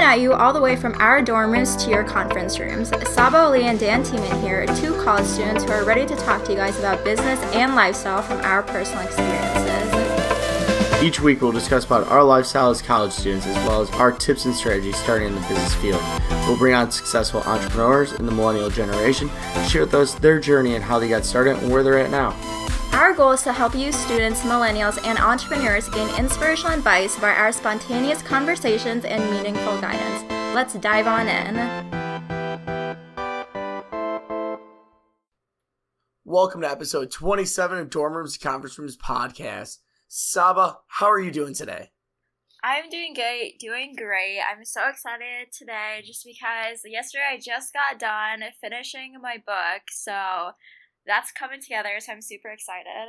at you all the way from our dorm rooms to your conference rooms. Sabah and Dan Teeman here, two college students who are ready to talk to you guys about business and lifestyle from our personal experiences. Each week we'll discuss about our lifestyle as college students as well as our tips and strategies starting in the business field. We'll bring on successful entrepreneurs in the millennial generation to share with us their journey and how they got started and where they're at now. Our goal is to help you students, millennials, and entrepreneurs gain inspirational advice by our spontaneous conversations and meaningful guidance. Let's dive on in. Welcome to episode 27 of Dorm Rooms Conference Rooms podcast. Sabah, how are you doing today? I'm doing great. I'm so excited today just because yesterday I just got done finishing my book, so that's coming together, so I'm super excited.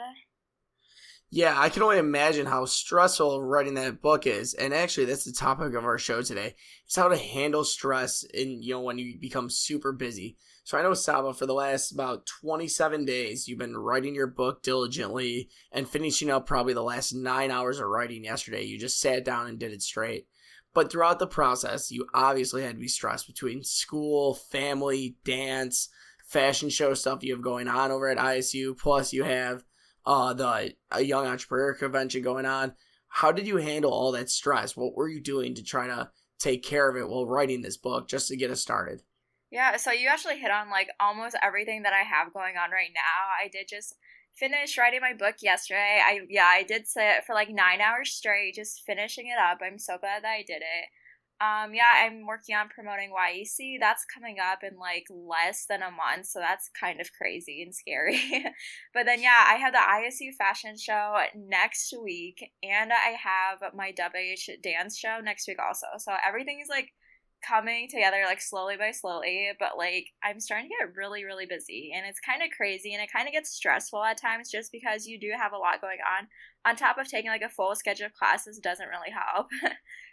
Yeah, I can only imagine how stressful writing that book is. And actually, that's the topic of our show today. It's how to handle stress when you become super busy. So I know, Sabah, for the last about 27 days, you've been writing your book diligently and finishing up probably the last 9 hours of writing yesterday. You just sat down and did it straight. But throughout the process, you obviously had to be stressed between school, family, dance, fashion show stuff you have going on over at ISU, plus you have the Young Entrepreneur Convention going on. How did you handle all that stress? What were you doing to try to take care of it while writing this book just to get us started? Yeah, so you actually hit on almost everything that I have going on right now. I did just finish writing my book yesterday. I did sit for 9 hours straight just finishing it up. I'm so glad that I did it. I'm working on promoting YEC. That's coming up in less than a month, so that's kind of crazy and scary. But then I have the ISU fashion show next week, and I have my WH dance show next week also. So everything is coming together slowly by slowly, but I'm starting to get really, really busy, and it's kind of crazy, and it kind of gets stressful at times just because you do have a lot going on top of taking a full schedule of classes doesn't really help.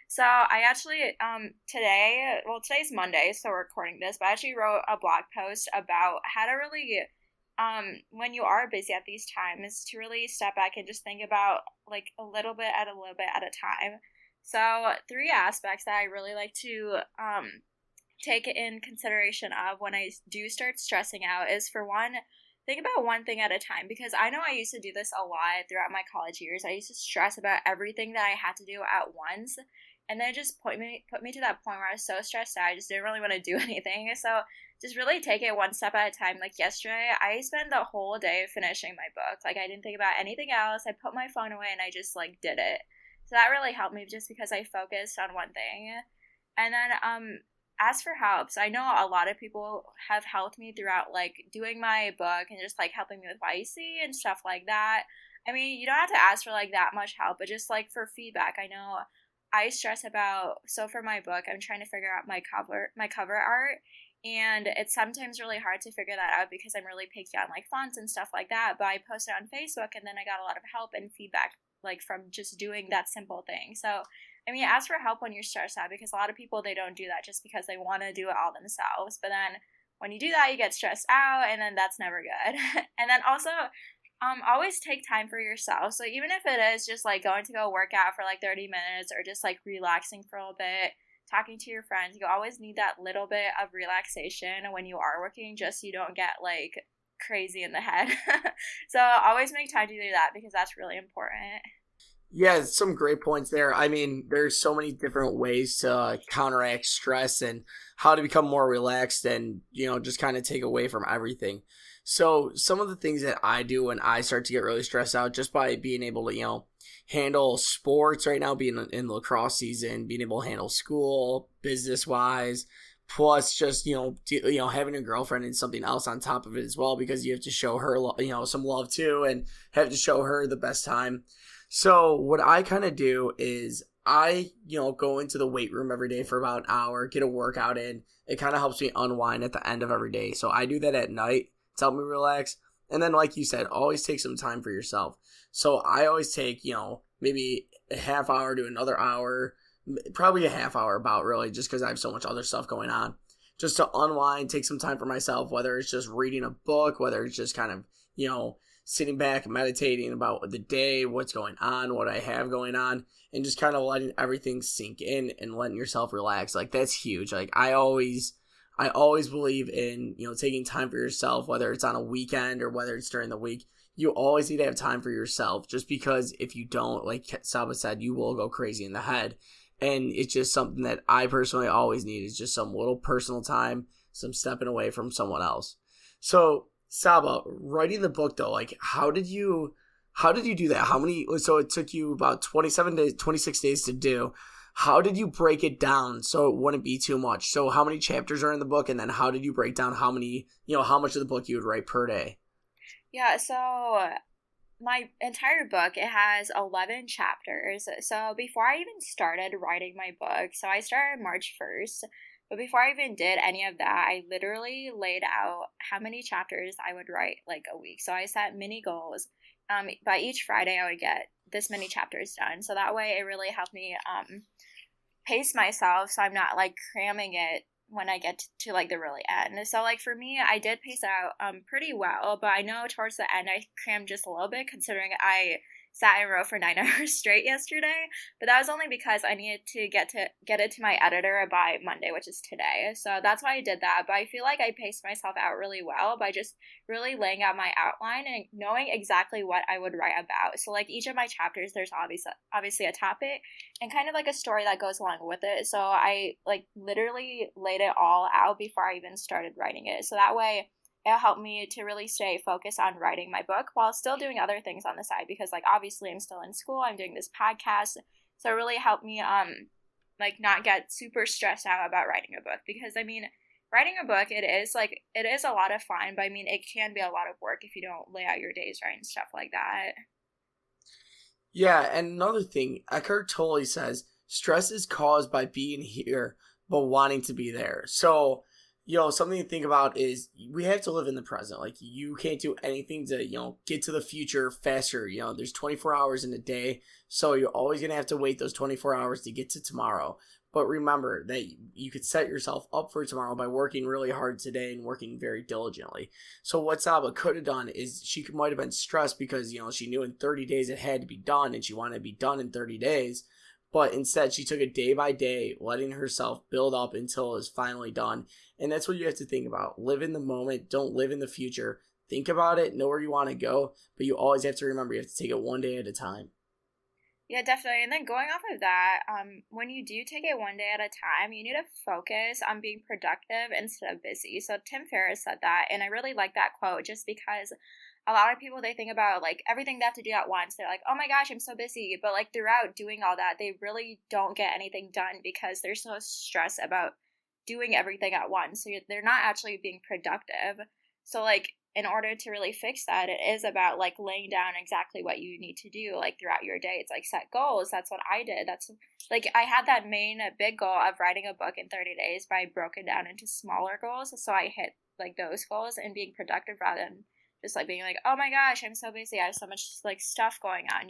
So I actually today's Monday, so we're recording this, but I actually wrote a blog post about how to really when you are busy at these times to really step back and just think about a little bit at a time. So 3 aspects that I really like to take in consideration of when I do start stressing out is, for one, think about one thing at a time, because I know I used to do this a lot throughout my college years. I used to stress about everything that I had to do at once, and then it just put me to that point where I was so stressed out I just didn't really want to do anything. So just really take it one step at a time. Yesterday, I spent the whole day finishing my book. I didn't think about anything else. I put my phone away and I just did it. So that really helped me just because I focused on one thing. And then as for helps, I know a lot of people have helped me throughout doing my book and just helping me with YEC and stuff like that. I mean, you don't have to ask for that much help, but just for feedback. I know I stress about, so for my book, I'm trying to figure out my cover art, and it's sometimes really hard to figure that out because I'm really picky on fonts and stuff like that. But I posted on Facebook, and then I got a lot of help and feedback from just doing that simple thing. So I mean, ask for help when you're stressed out, because a lot of people, they don't do that just because they want to do it all themselves. But then when you do that, you get stressed out, and then that's never good. And then also, always take time for yourself. So even if it is just going to go work out for 30 minutes or just relaxing for a little bit, talking to your friends, you always need that little bit of relaxation when you are working, just so you don't get crazy in the head. So always make time to do that, because that's really important. Yeah, some great points there. I mean, there's so many different ways to counteract stress and how to become more relaxed and, just kind of take away from everything. So some of the things that I do when I start to get really stressed out, just by being able to, handle sports right now, being in lacrosse season, being able to handle school, business-wise, plus just, having a girlfriend and something else on top of it as well, because you have to show her, some love too, and have to show her the best time. So what I kind of do is I, go into the weight room every day for about an hour, get a workout in. It kind of helps me unwind at the end of every day. So I do that at night to help me relax. And then, like you said, always take some time for yourself. So I always take, maybe a half hour to another hour, probably a half hour about, really, just because I have so much other stuff going on. Just to unwind, take some time for myself, whether it's just reading a book, whether it's just kind of, sitting back, meditating about the day, what's going on, what I have going on, and just kind of letting everything sink in and letting yourself relax. Like, that's huge. Like, I always believe in, taking time for yourself, whether it's on a weekend or whether it's during the week. You always need to have time for yourself, just because if you don't, like Sabah said, you will go crazy in the head. And it's just something that I personally always need, is just some little personal time, some stepping away from someone else. So, Sabah, writing the book though, like how did you do that? So it took you about 27 days, 26 days to do. How did you break it down so it wouldn't be too much? So how many chapters are in the book, and then how did you break down how much of the book you would write per day? Yeah, so my entire book, it has 11 chapters. So before I even started writing my book, so I started March 1st, but before I even did any of that, I literally laid out how many chapters I would write like a week. So I set mini goals. By each Friday, I would get this many chapters done. So that way, it really helped me pace myself, so I'm not like cramming it when I get to like the really end. So like for me, I did pace out pretty well, but I know towards the end I crammed just a little bit, considering I sat and wrote for 9 hours straight yesterday. But that was only because I needed to get it to my editor by Monday, which is today. So that's why I did that. But I feel like I paced myself out really well by just really laying out my outline and knowing exactly what I would write about. So like each of my chapters, there's obviously a topic and kind of like a story that goes along with it. So I like literally laid it all out before I even started writing it. So that way it helped me to really stay focused on writing my book while still doing other things on the side, because like obviously I'm still in school, I'm doing this podcast. So it really helped me like not get super stressed out about writing a book, because I mean, writing a book, it is a lot of fun, but I mean, it can be a lot of work if you don't lay out your days right and stuff like that. Yeah, and another thing, Eckhart Tolle says stress is caused by being here but wanting to be there. So, something to think about is we have to live in the present. Like, you can't do anything to, get to the future faster. There's 24 hours in a day, so you're always going to have to wait those 24 hours to get to tomorrow. But remember that you could set yourself up for tomorrow by working really hard today and working very diligently. So what Sabah could have done is she might have been stressed because, she knew in 30 days it had to be done and she wanted to be done in 30 days. But instead, she took it day by day, letting herself build up until it was finally done. And that's what you have to think about. Live in the moment. Don't live in the future. Think about it. Know where you want to go. But you always have to remember you have to take it one day at a time. Yeah, definitely. And then going off of that, when you do take it one day at a time, you need to focus on being productive instead of busy. So Tim Ferriss said that, and I really like that quote just because a lot of people, they think about like everything they have to do at once. They're like, oh my gosh, I'm so busy. But like throughout doing all that, they really don't get anything done because there's so stress about doing everything at once. So they're not actually being productive. So like in order to really fix that, it is about like laying down exactly what you need to do like throughout your day. It's like set goals. That's what I did. That's like I had that main big goal of writing a book in 30 days, but I broke it down into smaller goals. So I hit like those goals and being productive rather than just like being like, oh my gosh, I'm so busy. I have so much like stuff going on.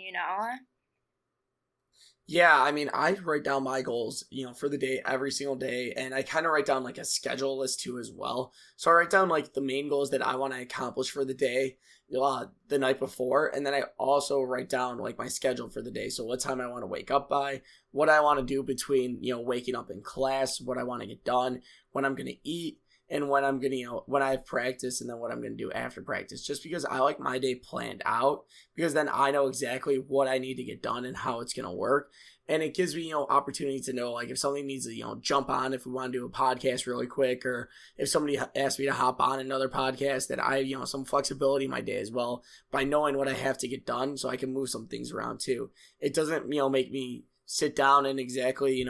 Yeah, I mean, I write down my goals, for the day every single day, and I kind of write down like a schedule list too as well. So I write down like the main goals that I want to accomplish for the day, the night before, and then I also write down like my schedule for the day. So what time I want to wake up by, what I want to do between, waking up in class, what I want to get done, when I'm going to eat, and when I'm going to, when I have practice, and then what I'm going to do after practice, just because I like my day planned out, because then I know exactly what I need to get done and how it's going to work. And it gives me, opportunity to know, like, if something needs to, jump on, if we want to do a podcast really quick, or if somebody asks me to hop on another podcast, that I, some flexibility in my day as well by knowing what I have to get done, so I can move some things around too. It doesn't, make me sit down and exactly,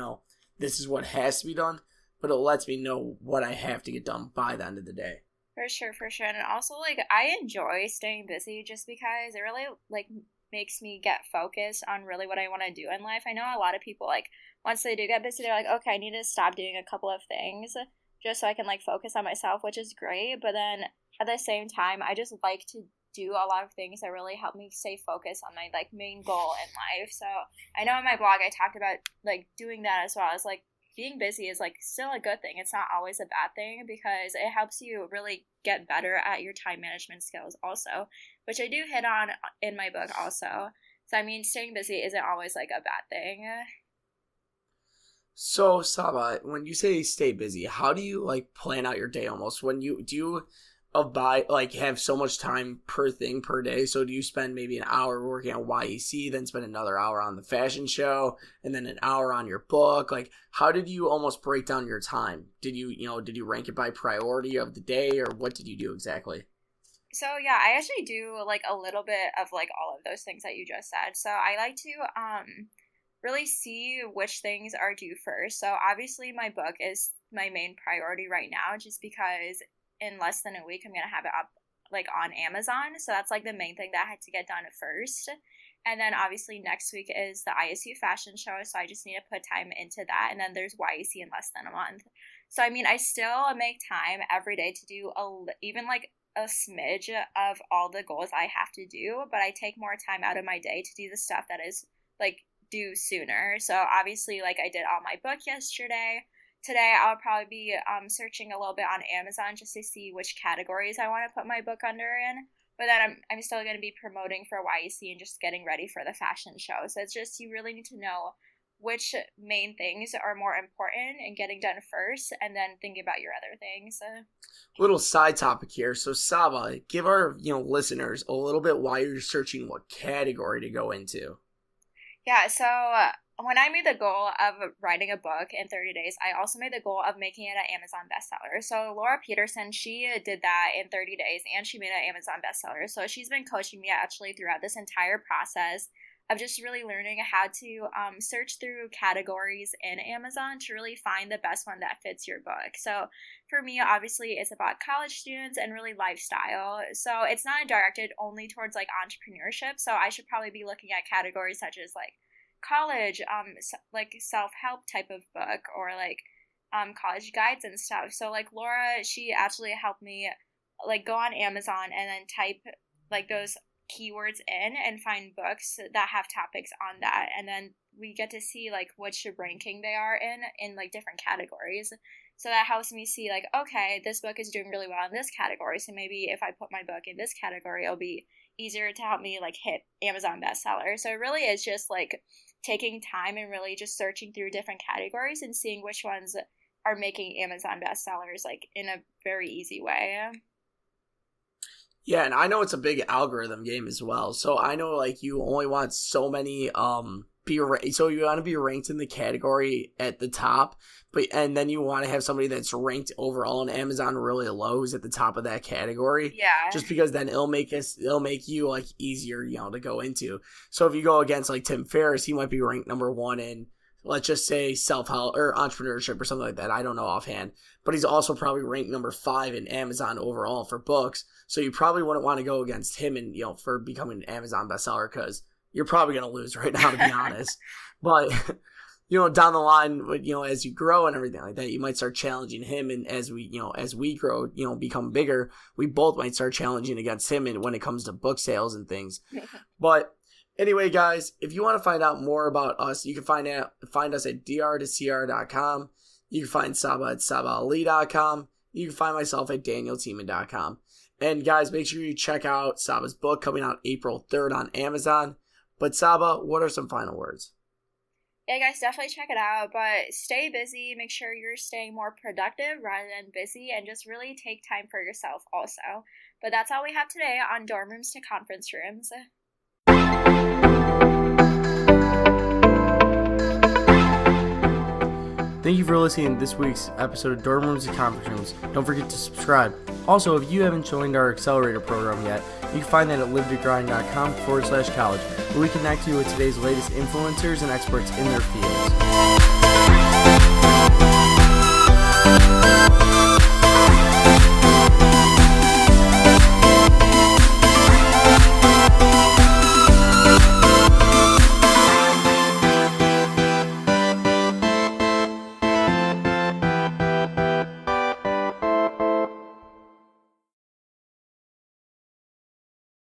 this is what has to be done, but it lets me know what I have to get done by the end of the day. For sure, for sure. And also, like, I enjoy staying busy just because it really, like, makes me get focused on really what I want to do in life. I know a lot of people, like, once they do get busy, they're like, okay, I need to stop doing a couple of things just so I can, like, focus on myself, which is great. But then at the same time, I just like to do a lot of things that really help me stay focused on my, like, main goal in life. So I know in my blog I talked about, like, doing that as well as, like, being busy is like still a good thing. It's not always a bad thing because it helps you really get better at your time management skills also. which I do hit on in my book also. So, I mean, staying busy isn't always like a bad thing. So, Saba, when you say stay busy, how do you like plan out your day almost? Do you have so much time per thing per day? So do you spend maybe an hour working on YEC, then spend another hour on the fashion show, and then an hour on your book? Like, how did you almost break down your time? Did you rank it by priority of the day, or what did you do exactly? So yeah, I actually do like a little bit of like all of those things that you just said. So I like to really see which things are due first. So obviously my book is my main priority right now, just because in less than a week I'm gonna have it up like on Amazon. So that's like the main thing that I had to get done first. And then obviously next week is the ISU fashion show, so I just need to put time into that. And then there's YEC in less than a month. So I mean, I still make time every day to do even like a smidge of all the goals I have to do, but I take more time out of my day to do the stuff that is like due sooner. So obviously, like I did all my book yesterday. Today I'll probably be searching a little bit on Amazon just to see which categories I want to put my book under in. But then I'm still going to be promoting for YEC and just getting ready for the fashion show. So it's just, you really need to know which main things are more important and getting done first, and then thinking about your other things. Little side topic here. So Saba, give our listeners a little bit why you're searching what category to go into. Yeah, so when I made the goal of writing a book in 30 days, I also made the goal of making it an Amazon bestseller. So Laura Peterson, she did that in 30 days, and she made an Amazon bestseller. So she's been coaching me actually throughout this entire process of just really learning how to search through categories in Amazon to really find the best one that fits your book. So for me, obviously, it's about college students and really lifestyle. So it's not directed only towards like entrepreneurship. So I should probably be looking at categories such as like college, like self-help type of book, or like college guides and stuff. So like Laura, she actually helped me like go on Amazon and then type like those keywords in and find books that have topics on that, and then we get to see like which ranking they are in like different categories. So that helps me see like, okay, this book is doing really well in this category, so maybe if I put my book in this category, it'll be easier to help me like hit Amazon bestseller. So it really is just like taking time and really just searching through different categories and seeing which ones are making Amazon bestsellers like in a very easy way. Yeah, and I know it's a big algorithm game as well. So I know like you only want so many so you want to be ranked in the category at the top, and then you want to have somebody that's ranked overall on Amazon really low who's at the top of that category. Yeah. Just because then it'll make you like easier, to go into. So if you go against like Tim Ferriss, he might be ranked number 1 in, let's just say, self-help or entrepreneurship or something like that. I don't know offhand. But he's also probably ranked number 5 in Amazon overall for books. So you probably wouldn't want to go against him and for becoming an Amazon bestseller, because you're probably going to lose right now, to be honest. But down the line, as you grow and everything like that, you might start challenging him, and as we grow, become bigger, we both might start challenging against him, and when it comes to book sales and things. But anyway, guys, if you want to find out more about us, you can find us at dr2cr.com. You can find Sabah at sabahali.com. You can find myself at danieltieman.com. And guys, make sure you check out Sabah's book coming out April 3rd on Amazon. But Sabah, what are some final words? Yeah, guys, definitely check it out, but stay busy. Make sure you're staying more productive rather than busy, and just really take time for yourself also. But that's all we have today on Dorm Rooms to Conference Rooms. Thank you for listening to this week's episode of Dorm Rooms and Conference Rooms. Don't forget to subscribe. Also, if you haven't joined our accelerator program yet, you can find that at livetogrind.com/college, where we connect you with today's latest influencers and experts in their fields.